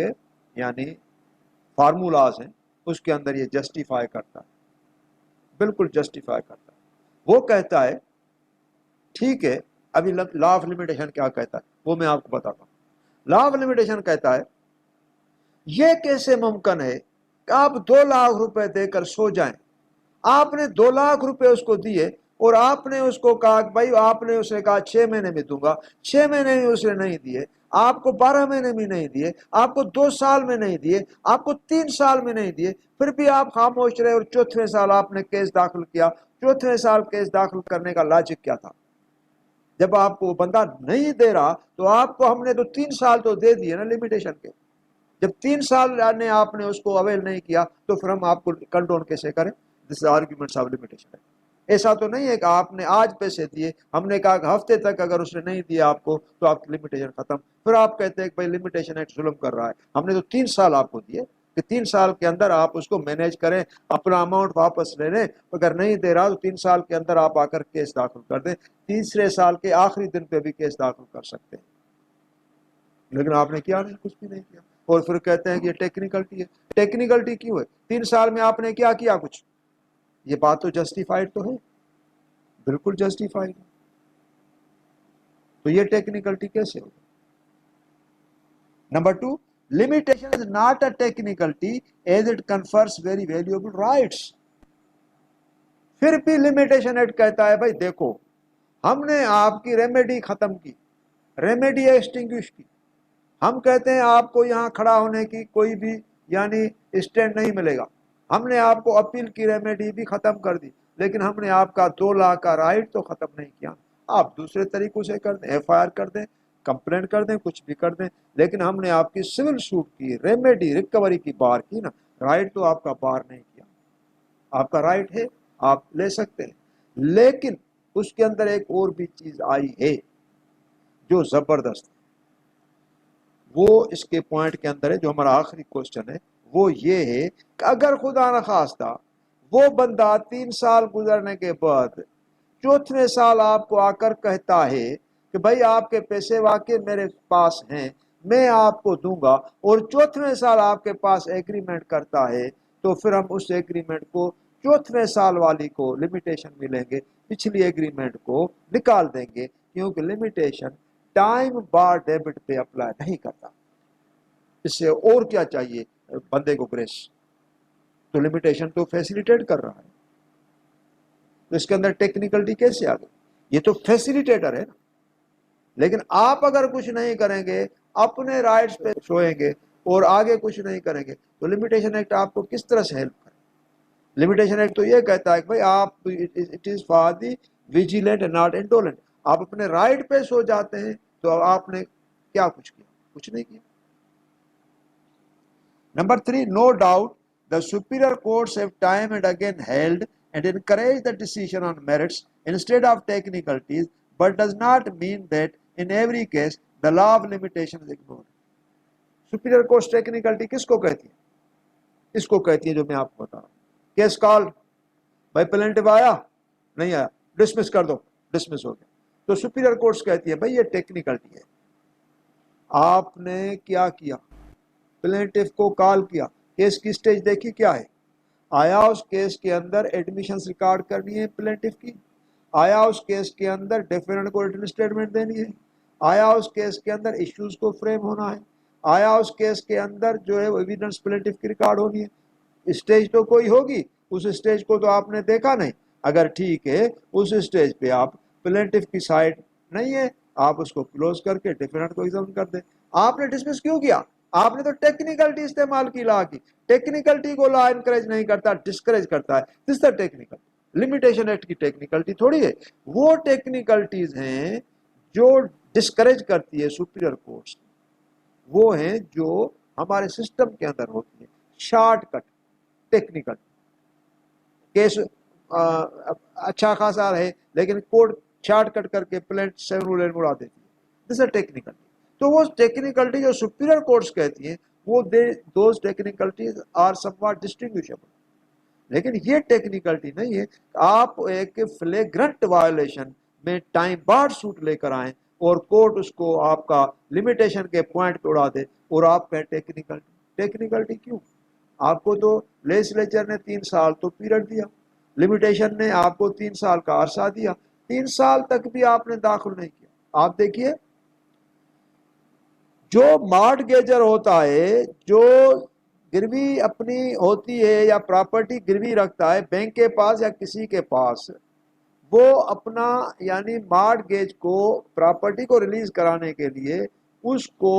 یعنی فارمولاز ہیں, اس کے اندر یہ جسٹیفائی کرتا ہے, بالکل جسٹیفائی کرتا ہے. وہ کہتا ہے ٹھیک ہے. ابھی لا آف لمیٹیشن کیا کہتا ہے وہ میں آپ کو بتاتا ہوں. لا آف لمیٹیشن کہتا ہے یہ کیسے ممکن ہے کہ آپ 2 لاکھ روپے دے کر سو جائیں. آپ نے 2 لاکھ روپے اس کو دیے اور آپ نے اس کو کہا بھائی, آپ نے اسے کہا 6 مہینے میں دوں گا, 6 مہینے میں اسے نہیں دیے, آپ کو 12 مہینے میں نہیں دیے, آپ کو 2 سال میں نہیں دیے, آپ کو 3 سال میں نہیں دیے, پھر بھی آپ خاموش رہے, اور 4تھے سال آپ نے کیس داخل کیا. 4تھے سال کیس داخل کرنے کا لاجک کیا تھا؟ جب آپ کو بندہ نہیں دے رہا تو آپ کو ہم نے تو 3 سال تو دے دیے نا لمیٹیشن کے. جب 3 سال نے آپ نے اس کو اویل نہیں کیا تو پھر ہم آپ کو کنٹرول کیسے کریں؟ دس آرگیومنٹس آف لمیٹیشن ہے. ایسا تو نہیں ہے کہ آپ نے آج پیسے دیے, ہم نے کہا کہ ہفتے تک اگر اس نے نہیں دیا آپ کو تو آپ کی لمیٹیشن ختم. پھر آپ کہتے ہیں کہ بھائی لمیٹیشن ایکٹ ظلم کر رہا ہے. ہم نے تو 3 سال آپ کو دیے کہ 3 سال کے اندر آپ اس کو مینیج کریں, اپنا اماؤنٹ واپس لے لیں. اگر نہیں دے رہا تو 3 سال کے اندر آپ آ کر کیس داخل کر دیں. تیسرے سال کے آخری دن پہ بھی کیس داخل کر سکتے ہیں, لیکن آپ نے کیا نہیں, کچھ بھی نہیں کیا. اور پھر کہتے ہیں کہ یہ ٹیکنیکلٹی ہے. ٹیکنیکلٹی کیوں ہے؟ 3 سال میں آپ نے کیا کیا کچھ؟ یہ بات تو جسٹیفائڈ تو ہے, بالکل جسٹیفائڈ ہے. تو یہ ٹیکنیکلٹی کیسے ہوگی؟ Number 2, limitation is not a technicality as it confers very valuable rights. پھر بھی لمیٹیشن ایکٹ کہتا ہے بھائی دیکھو ہم نے آپ کی ریمیڈی ختم کی, ریمیڈی ایکسٹنگوش کی. ہم کہتے ہیں آپ کو یہاں کھڑا ہونے کی کوئی بھی یعنی اسٹینڈ نہیں ملے گا. ہم نے آپ کو اپیل کی ریمیڈی بھی ختم کر دی, لیکن ہم نے آپ کا 2 لاکھ کا رائٹ تو ختم نہیں کیا. آپ دوسرے طریقوں سے کر دیں, ایف آئی آر کر دیں, کمپلین کر دیں, کچھ بھی کر دیں, لیکن ہم نے آپ کی سول سوٹ کی, ریمیڈی ریکوری کی بار کی نا. رائٹ تو آپ کا بار نہیں کیا, آپ کا رائٹ ہے, آپ لے سکتے ہیں. لیکن اس کے اندر ایک اور بھی چیز آئی ہے جو زبردست, وہ اس کے پوائنٹ کے اندر ہے جو ہمارا آخری کوشچن ہے. وہ یہ ہے کہ اگر خدا نخواستہ وہ بندہ 3 سال گزرنے کے بعد 4تھے سال آپ کو آ کر کہتا ہے کہ بھائی آپ کے پیسے واقع میرے پاس ہیں, میں آپ کو دوں گا اور چوتھویں سال آپ کے پاس ایگریمنٹ کرتا ہے تو پھر ہم اس ایگریمنٹ کو چوتھویں سال والی کو لمیٹیشن ملیں گے، پچھلی ایگریمنٹ کو نکال دیں گے، کیونکہ لمیٹیشن ٹائم بار ڈیبٹ پہ اپلائی نہیں کرتا۔ اس سے اور کیا چاہیے بندے کو گریس؟ تو لمیٹیشن تو فیسیلیٹیٹ کر رہا ہے، تو اس کے اندر ٹیکنیکلٹی کیسے آ گئی؟ یہ تو فیسیلیٹیٹر ہے نا۔ لیکن آپ اگر کچھ نہیں کریں گے، اپنے رائٹس پہ سوئیں گے اور آگے کچھ نہیں کریں گے، تو لمیٹیشن ایکٹ آپ کو کس طرح سے ہیلپ کرے؟ لمیٹیشن ایکٹ تو یہ کہتا ہے کہ بھائی آپ it is for the vigilant not indolent, آپ اپنے رائٹ پہ سو جاتے ہیں تو آپ نے کیا کچھ کیا؟ کچھ نہیں کیا۔ Number 3, no doubt the superior courts have time and again held and encouraged the decision on merits instead of technicalities, but does not mean that in every case the law of limitation is ignored. Superior courts technicality کس کو کہتی ہے؟ اس کو کہتی ہے جو میں آپ کو بتا رہا ہوں۔ کیس کال، بھائی پلینٹو آیا نہیں آیا، ڈسمس کر دو، ڈسمس ہو گیا۔ تو سپیریئر کورٹس کہتی ہے بھائی یہ ٹیکنیکلٹی ہے، آپ نے کیا کیا؟ پلینٹف کو کال کیا، کیس کی سٹیج دیکھی کیا ہے؟ آیا اس کیس کے اندر ایڈمیشنز ریکارڈ کرنی ہے پلینٹف کی؟ آیا اس کیس کے اندر ڈیفینڈنٹ کو ریٹن اسٹیٹمنٹ دینی ہے؟ آیا اس کیس کے اندر ایشوز کو فریم ہونا ہے؟ آیا اس کیس کے اندر جو ہے ایویڈنس پلینٹف کی ریکارڈ ہونی ہے؟ اسٹیج تو کوئی ہوگی، اس اسٹیج کو تو آپ نے دیکھا نہیں۔ اگر ٹھیک ہے اس اسٹیج پہ آپ پلینٹف کی سائڈ نہیں ہے، آپ اس کو کلوز کر کے ڈیفینڈنٹ کو ایگزامن کر دیں۔ آپ نے ڈسمس کیوں کیا؟ آپ نے تو ٹیکنیکلٹی استعمال کی لا کی۔ ٹیکنیکلٹی کو لا انکریج نہیں کرتا، ڈسکریج کرتا ہے۔ دس از ٹیکنیکل لمیٹیشن ایکٹ کی ٹیکنیکلٹی تھوڑی ہے، وہ ٹیکنیکلٹیز ہیں جو ڈسکریج کرتی ہے سپیریئر کورٹس، وہ ہیں جو ہمارے سسٹم کے اندر ہوتی ہیں۔ شارٹ کٹ ٹیکنیکل کیس اچھا خاصا ہے لیکن کوڈ شارٹ کٹ کر کے پلینٹ 7 رول اینڈ اڑا دیتی ہے، دس از ٹیکنیکل۔ تو وہ ٹیکنیکلٹی جو سپیریئر کورٹس کہتی ہیں وہ those technicalities are somewhat distinguishable, لیکن یہ ٹیکنیکلٹی نہیں ہے آپ ایک فلیگرنٹ وائلیشن میں ٹائم بار سوٹ لے کر آئیں اور کورٹ اس کو آپ کا لمیٹیشن کے پوائنٹ پہ اڑا دے اور آپ کہیں ٹیکنیکلٹی کیوں؟ آپ کو تو لیجسلیچر نے 3 سال تو پیریڈ دیا، لمیٹیشن نے آپ کو 3 سال کا عرصہ دیا، 3 سال تک بھی آپ نے داخل نہیں کیا۔ آپ دیکھیے جو مارٹگیجر ہوتا ہے، جو گروی اپنی ہوتی ہے یا پراپرٹی گروی رکھتا ہے بینک کے پاس یا کسی کے پاس، وہ اپنا یعنی مارٹگیج کو پراپرٹی کو ریلیز کرانے کے لیے اس کو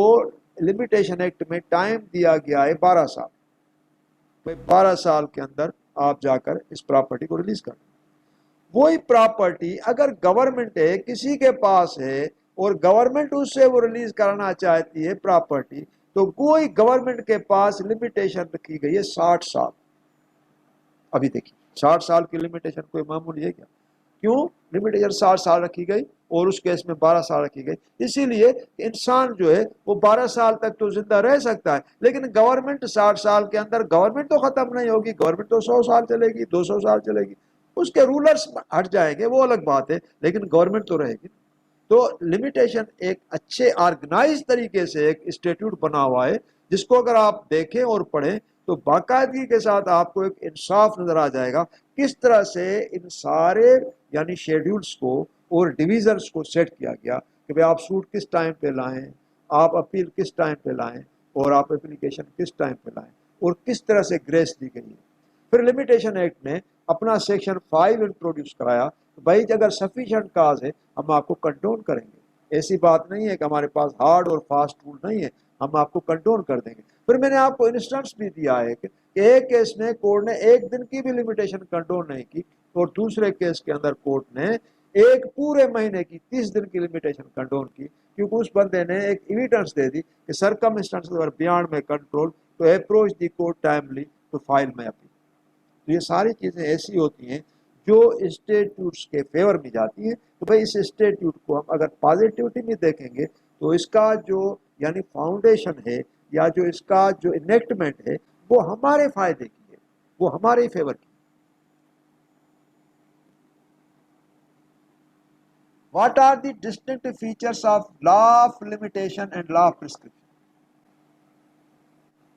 لمیٹیشن ایکٹ میں ٹائم دیا گیا ہے 12 سال۔ 12 سال کے اندر آپ جا کر اس پراپرٹی کو ریلیز کریں۔ وہی پراپرٹی اگر گورنمنٹ ہے کسی کے پاس ہے اور گورنمنٹ اس سے وہ ریلیز کرنا چاہتی ہے پراپرٹی، تو کوئی گورنمنٹ کے پاس لمیٹیشن رکھی گئی ہے 60 سال۔ ابھی دیکھیے 60 سال کی لمیٹیشن کوئی معمولی ہے کیا؟ کیوں لمیٹیشن 60 سال رکھی گئی اور اس کیس میں 12 سال رکھی گئی؟ اسی لیے انسان جو ہے وہ 12 سال تک تو زندہ رہ سکتا ہے، لیکن گورنمنٹ 60 سال کے اندر گورنمنٹ تو ختم نہیں ہوگی، گورنمنٹ تو 100 سال چلے گی، 200 سال چلے گی، اس کے رولرز ہٹ جائیں گے وہ الگ بات ہے، لیکن گورنمنٹ تو رہے گی۔ تو لمیٹیشن ایک اچھے آرگنائز طریقے سے ایک اسٹیٹیوٹ بنا ہوا ہے جس کو اگر آپ دیکھیں اور پڑھیں تو باقاعدگی کے ساتھ آپ کو ایک انصاف نظر آ جائے گا کس طرح سے ان سارے یعنی شیڈیولز کو اور ڈویژنز کو سیٹ کیا گیا کہ بھئی آپ سوٹ کس ٹائم پہ لائیں، آپ اپیل کس ٹائم پہ لائیں اور آپ اپلیکیشن کس ٹائم پہ لائیں اور کس طرح سے گریس دی گئی ہے۔ پھر لمیٹیشن ایکٹ نے اپنا سیکشن 5 انٹروڈیوس کرایا، بھائی اگر سفیشینٹ کاز ہے ہم آپ کو کنڈون کریں گے، ایسی بات نہیں ہے کہ ہمارے پاس ہارڈ اور فاسٹ رول نہیں ہے، ہم آپ کو کنڈون کر دیں گے۔ پھر میں نے آپ کو انسٹنس بھی دیا ہے کہ ایک کیس میں کورٹ نے 1 دن کی بھی لمیٹیشن کنڈون نہیں کی اور دوسرے کیس کے اندر کورٹ نے ایک پورے مہینے کی 30 دن کی لمیٹیشن کنڈون کی، کیونکہ اس بندے نے ایک ایویڈنس دے دی کہ circumstances were beyond my control to approach the court timely to file my appeal. تو یہ ساری چیزیں ایسی ہوتی ہیں جو انسٹیٹیوٹس کے فیور میں جاتی ہیں، تو بھائی اس انسٹیٹیوٹ کو ہم اگر پازیٹیوٹی میں دیکھیں گے تو اس کا جو یعنی فاؤنڈیشن ہے یا جو اس کا جو انیکٹمنٹ ہے وہ ہمارے فائدے کی ہے، وہ ہمارے فیور کی۔ What are the distinct features of law of limitation and law of prescription?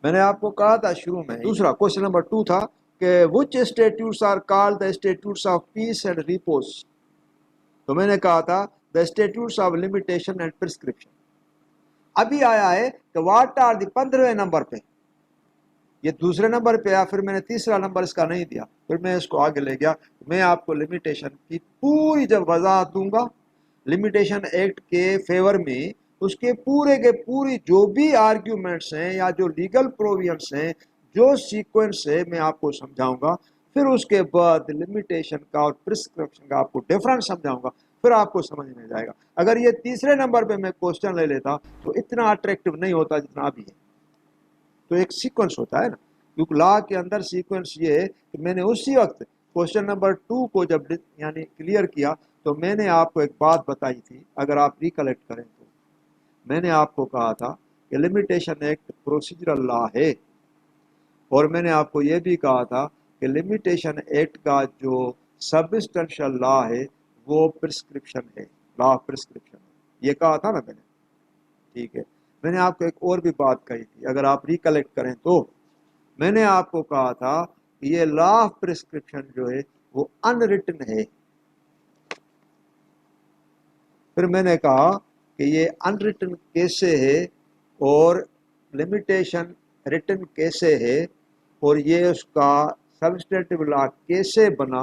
میں نے آپ کو کہا تھا شروع میں دوسرا کوشچن نمبر 2 تھا کہ which statutes are called the statutes of peace and repose. تو میں نے کہا تھا the statutes of limitation and prescription. ابھی آیا ہے کہ what are the 15ویں نمبر پہ، یہ دوسرے نمبر پہ آیا، پھر میں نے تیسرا نمبر اس کا نہیں دیا، پھر میں اس کو آگے لے گیا. میں آپ کو لمیٹیشن کی پوری جب وضاحت دوں گا لمیٹیشن ایکٹ کے فیور میں، اس کے پوری جو بھی آرگیومنٹس ہیں یا جو لیگل پروویژنس ہیں، جو سیکوینس ہے، میں آپ کو سمجھاؤں گا. پھر اس کے بعد لمیٹیشن کا اور پرسکرپشن کا آپ کو ڈفرنس سمجھاؤں گا، پھر آپ کو سمجھ میں جائے گا. اگر یہ تیسرے نمبر پہ میں کوشچن لے لیتا تو اتنا اٹریکٹیو نہیں ہوتا جتنا ابھی ہے. تو ایک سیکوینس ہوتا ہے نا، کیونکہ لا کے اندر سیکوینس یہ ہے کہ میں نے اسی وقت کوشچن نمبر 2 کو جب یعنی کلیئر کیا تو میں نے آپ کو ایک بات بتائی تھی، اگر آپ ریکلیکٹ کریں تو میں نے آپ کو کہا تھا کہ لمیٹیشن ایکٹ پروسیجرل لا ہے، اور میں نے آپ کو یہ بھی کہا تھا کہ لمیٹیشن ایکٹ کا جو سبسٹنشل لا ہے وہ پرسکرپشن ہے، لا آف پرسکرپشن ہے، یہ کہا تھا نا میں نے. ٹھیک ہے، میں نے آپ کو ایک اور بھی بات کہی تھی، اگر آپ ریکلیکٹ کریں تو میں نے آپ کو کہا تھا کہ یہ لا آف پرسکرپشن جو ہے وہ ان ریٹن ہے. پھر میں نے کہا کہ یہ ان ریٹن کیسے ہے اور لمیٹیشن ریٹن کیسے ہے اور یہ اس کا سبسٹیٹیو لا کیسے بنا،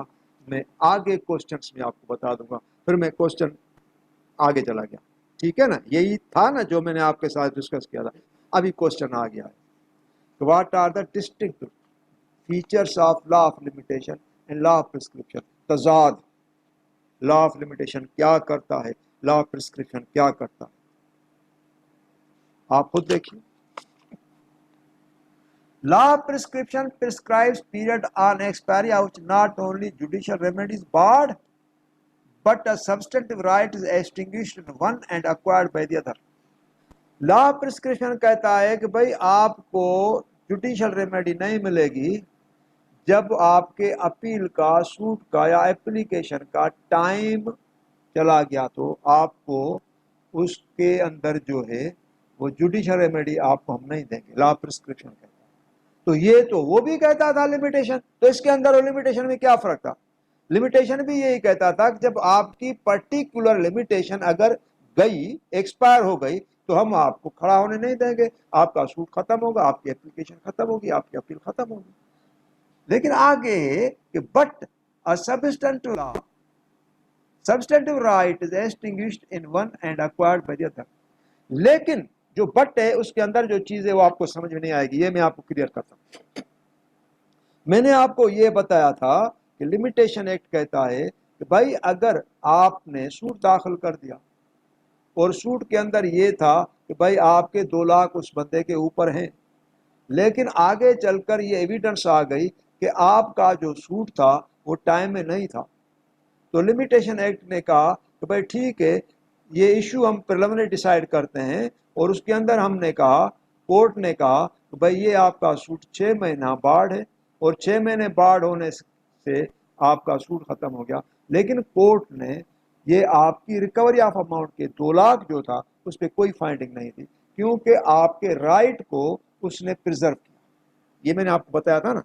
میں آگے کوسچنس میں آپ کو بتا دوں گا. پھر میں کوسچن آگے چلا گیا. ٹھیک ہے نا، یہی تھا نا جو میں نے آپ کے ساتھ ڈسکس کیا تھا. ابھی کوسچن آ گیا ہے، what are the distinct features of law of limitation and law of prescription. تضاد، لا آف لمیٹیشن کیا کرتا ہے، لا آف پرسکرپشن کیا کرتا ہے، آپ خود دیکھیے. لا of prescription prescribes period on expiry of which not only judicial remedies barred but a substantive right is extinguished in one and acquired by the other. Law of prescription کہتا ہے کہ بھائی آپ کو جوڈیشل ریمیڈی نہیں ملے گی جب آپ کے اپیل کا، سوٹ کا یا اپلیکیشن کا ٹائم چلا گیا تو آپ کو اس کے اندر جو ہے وہ جوڈیشل ریمیڈی آپ کو ہم نہیں دیں گے. لا پرسکرپشن کہتا ہے. تو یہ تو وہ بھی کہتا تھا لمیٹیشن، تو اس کے اندر اور لمیٹیشن میں کیا فرق تھا؟ لمیٹیشن بھی یہی کہتا تھا کہ جب آپ کی پرٹیکولر لمیٹیشن اگر گئی، ایکسپائر ہو گئی، تو ہم آپ کو کھڑا ہونے نہیں دیں گے، آپ کا سوٹ ختم ہوگا، آپ کی اپلیکیشن ختم ہوگی، آپ کی اپیل ختم ہوگی. لیکن آگے کہ but substantive law substantive right is extinguished in one and acquired by the other. لیکن جو بٹ ہے اس کے اندر جو چیز ہے وہ آپ کو سمجھ میں نہیں آئے گی، یہ میں آپ کو کلیئر کرتا ہوں. میں نے آپ کو یہ بتایا تھا کہ لمیٹیشن ایکٹ کہتا ہے کہ بھائی اگر آپ نے سوٹ داخل کر دیا اور سوٹ کے اندر یہ تھا کہ بھائی آپ کے 2 لاکھ اس بندے کے اوپر ہیں، لیکن آگے چل کر یہ ایویڈنس آ گئی کہ آپ کا جو سوٹ تھا وہ ٹائم میں نہیں تھا، تو لمیٹیشن ایکٹ نے کہا کہ بھائی ٹھیک ہے، یہ ایشو ہم پریلیمنری ڈیسائیڈ کرتے ہیں، اور اس کے اندر ہم نے کہا، کورٹ نے کہا کہ بھائی یہ آپ کا سوٹ 6 مہینہ بارڈ ہے، اور 6 مہینے بارڈ ہونے سے آپ کا سوٹ ختم ہو گیا. لیکن کورٹ نے یہ آپ کی ریکوری آف اماؤنٹ کے 2 لاکھ جو تھا اس پہ کوئی فائنڈنگ نہیں تھی، کیونکہ آپ کے رائٹ کو اس نے پرزرو کیا. یہ میں نے آپ کو بتایا تھا نا.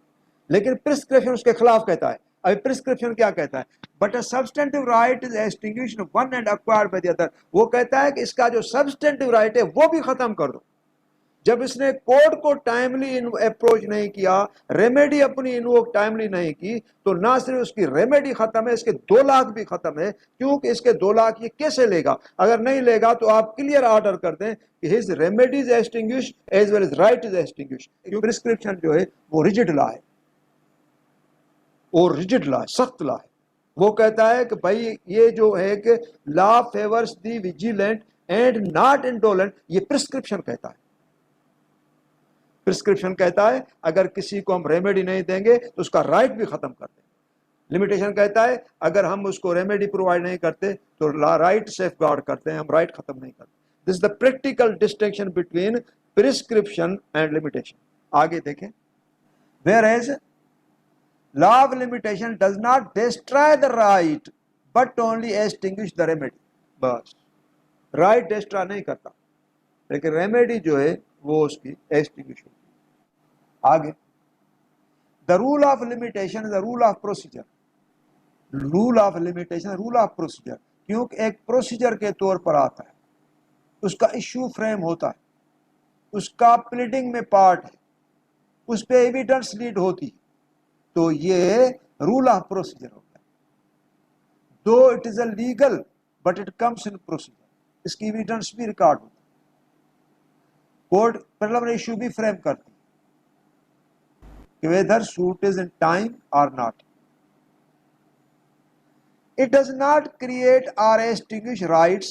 لیکن پرسکرپشن اس کے خلاف کہتا ہے. ابھی پرسکرپشن کیا کہتا ہے؟ But a substantive right is extinguished one and acquired by the other. وہ کہتا ہے کہ اس کا جو سبسٹینٹیو رائٹ ہے وہ بھی ختم کر دو. جب اس نے کورٹ کو ٹائملی اپروچ نہیں کیا، ریمیڈی اپنی انووک ٹائملی نہیں کی، تو نہ صرف اس کی ریمیڈی ختم ہے، اس کے 2 لاکھ بھی ختم ہے. کیونکہ اس کے 2 لاکھ یہ کیسے لے گا؟ اگر نہیں لے گا تو آپ کلیئر آرڈر کر دیں کہ his remedy is extinguished as well as right is extinguished. کیونکہ پرسکرپشن جو ہے وہ ریجڈ لا ہے، اور ریجڈ لا ہے، سخت لا ہے. وہ کہتا ہے کہ بھائی یہ جو ہے کہ law favours the vigilant and not indolent, یہ پرسکرپشن کہتا ہے. پرسکرپشن کہتا ہے اگر کسی کو ہم ریمیڈی نہیں دیں گے تو اس کا رائٹ بھی ختم کر دیں. لمیٹیشن کہتا ہے اگر ہم اس کو ریمیڈی پرووائڈ نہیں کرتے تو رائٹ سیف گارڈ کرتے ہیں، ہم رائٹ ختم نہیں کرتے. This is the practical distinction between prescription and limitation. آگے دیکھیں. whereas law of limitation does not destroy the right but only extinguish the remedy. بس رائٹ ڈسٹرا نہیں کرتا، لیکن ریمیڈی جو ہے وہ اس کی ایکسٹنگوش ہوتی. آگے the rule of limitation is a rule of procedure. rule of limitation rule of procedure کیونکہ ایک پروسیجر کے طور پر آتا ہے, اس کا ایشو فریم ہوتا ہے, اس کا پلیڈنگ میں پارٹ ہے, اس پہ ایویڈنس لیڈ ہوتی ہے, تو یہ رول آف پروسیجر ہوتا ہے. Though it is a legal but it comes in procedure, اس کی ایویڈنس بھی ریکارڈ ہوتی ہے. کورٹ پرلیمنری ایشو بھی فریم کرتی ہے کہ whether suit is in time or not. It does not create or extinguish rights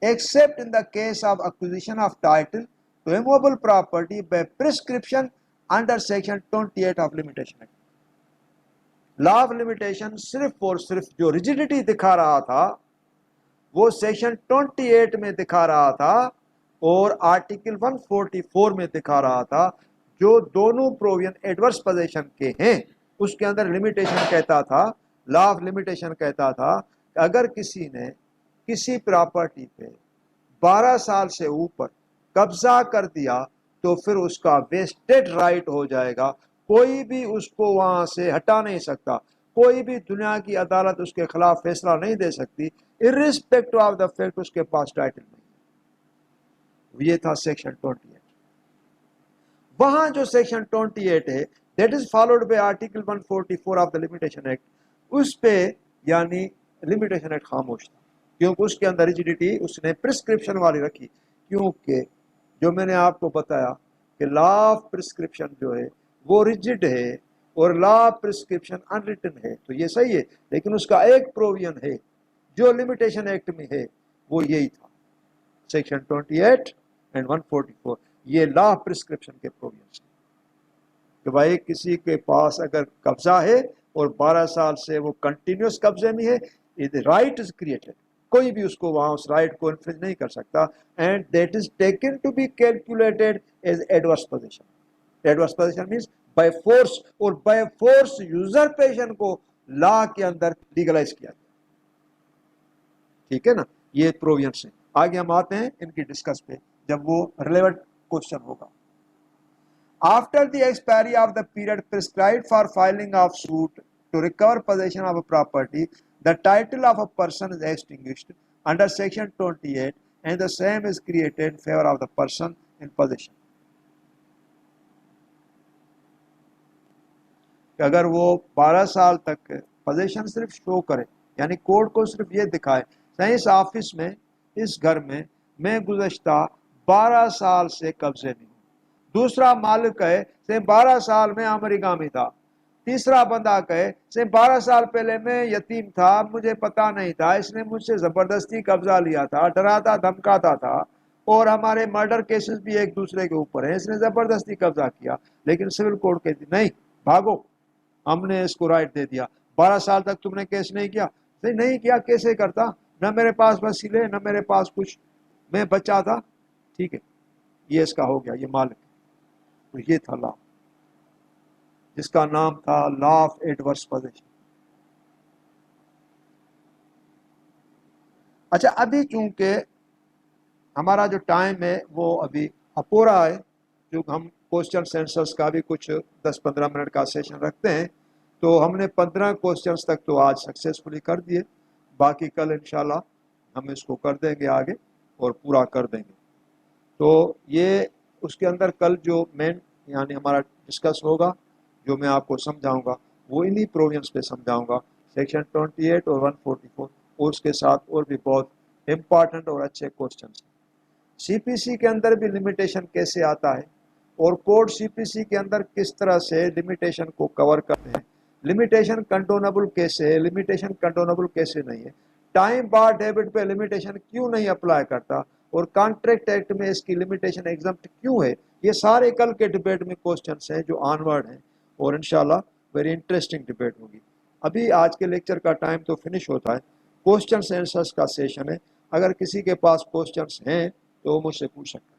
except in the case of acquisition of title to immovable property by prescription under section 28 of limitation act. Law of limitation صرف اور صرف جو rigidity دکھا رہا تھا وہ section 28 میں دکھا رہا تھا اور آرٹیکل 144 میں دکھا رہا تھا, جو دونوں پروویژن ایڈورس پوزیشن کے ہیں. اس کے اندر لمیٹیشن کہتا تھا, لا آف لمیٹیشن کہتا تھا کہ اگر کسی نے کسی پراپرٹی پہ 12 سال سے اوپر قبضہ کر دیا تو پھر اس کا ویسٹڈ رائٹ ہو جائے گا, کوئی بھی اس کو وہاں سے ہٹا نہیں سکتا, کوئی بھی دنیا کی عدالت اس کے خلاف فیصلہ نہیں دے سکتی, irrespective آف دا فیکٹ اس کے پاس ٹائٹل نہیں. یہ تھا سیکشن 28. وہاں جو سیکشن 28 ہے that is followed by article 144 of the limitation act, اس پہ یعنی لمیٹیشن ایکٹ خاموش تھا کیونکہ اس کے اندر ریجیڈیٹی اس نے پرسکرپشن والی رکھی. کیونکہ جو میں نے آپ کو بتایا کہ لا آف پرسکرپشن جو ہے وہ ریجڈ ہے اور لا آف پرسکرپشن ان ریٹن ہے, تو یہ صحیح ہے, لیکن اس کا ایک پروویژن ہے جو لمیٹیشن ایکٹ میں ہے وہ یہی تھا, سیکشن 28 اینڈ 144. یہ لا آف پرسکرپشن کے پروویژن کہ بھائی کسی کے پاس اگر قبضہ ہے اور 12 سال سے وہ کنٹینیوس قبضے میں ہے, رائٹ از کریٹڈ, کوئی بھی اس کو وہاں اس رائٹ کو انفرنج نہیں کر سکتا, and that is taken to be calculated as adverse position. Adverse position means by force, اور بائی فورس یوزرپیشن کو لا کے اندر لیگلائز کیا گیا. ٹھیک ہے نا, یہ پروویژنس ہیں. آگے ہم آتے ہیں ان کی ڈسکس پہ جب وہ ریلیونٹ کوشچن ہوگا. After the expiry of the period prescribed for filing of suit to recover possession of a property, the title of a person is extinguished under section 28 and the same is created in favor of the person in possession. کہ اگر وہ 12 سال تک position صرف شو کرے, یعنی court کو صرف یہ دکھائے اس آفس میں, اس گھر میں گزشتہ 12 سال سے قبضے میں ہوں, دوسرا مالک کہے سے 12 سال میں امریکہ میں تھا, تیسرا بندہ کہے سے 12 سال پہلے میں یتیم تھا, مجھے پتا نہیں تھا, اس نے مجھ سے زبردستی قبضہ لیا تھا, ڈراتا دھمکاتا تھا, اور ہمارے مرڈر کیسز بھی ایک دوسرے کے اوپر ہیں, اس نے زبردستی قبضہ کیا. لیکن سول کورٹ کہتی نہیں بھاگو, ہم نے اس کو رائٹ دے دیا, 12 سال تک تم نے کیس نہیں کیا. نہیں کیا, کیسے کرتا, نہ میرے پاس وسیلے نہ میرے پاس کچھ, میں بچہ تھا. ٹھیک ہے, یہ اس کا ہو گیا, یہ مالک. تو یہ تھا لا جس کا نام تھا لا آف ایڈورس پوزیشن. اچھا, ابھی چونکہ ہمارا جو ٹائم ہے وہ ابھی اپورا ہے, جو ہم کوسچن آنسرز کا بھی کچھ 10-15 منٹ کا سیشن رکھتے ہیں, تو ہم نے 15 کوسچنس تک تو آج سکسیسفلی کر دیے, باقی کل انشاءاللہ ہم اس کو کر دیں گے آگے اور پورا کر دیں گے. تو یہ اس کے اندر کل جو مین یعنی ہمارا ڈسکس ہوگا, جو میں آپ کو سمجھاؤں گا وہ انہی پروویژنس پہ سمجھاؤں گا, سیکشن 28 اور 144, اور اس کے ساتھ اور بھی بہت امپارٹنٹ اور اچھے کوسچنس. سی پی سی کے اندر بھی لمیٹیشن کیسے آتا ہے, اور کوڈ سی پی سی کے اندر کس طرح سے لمیٹیشن کو کور کرتے ہیں, لمیٹیشن کنٹونیبل کیسے ہے, لمیٹیشن کنٹونیبل کیسے نہیں ہے, ٹائم بار ڈیبٹ پہ لمیٹیشن کیوں نہیں اپلائی کرتا, اور کانٹریکٹ ایکٹ میں اس کی لمیٹیشن ایگزمپٹ کیوں ہے. یہ سارے کل کے ڈیبیٹ میں کوسچنس ہیں جو آن ورڈ ہیں, اور انشاءاللہ ویری انٹرسٹنگ ڈیبیٹ ہوگی. ابھی آج کے لیکچر کا ٹائم تو فنش ہوتا ہے, کوسچنس آنسرز کا سیشن ہے. اگر کسی کے پاس کوسچنس ہیں تو مجھ سے پوچھ سکتے ہیں.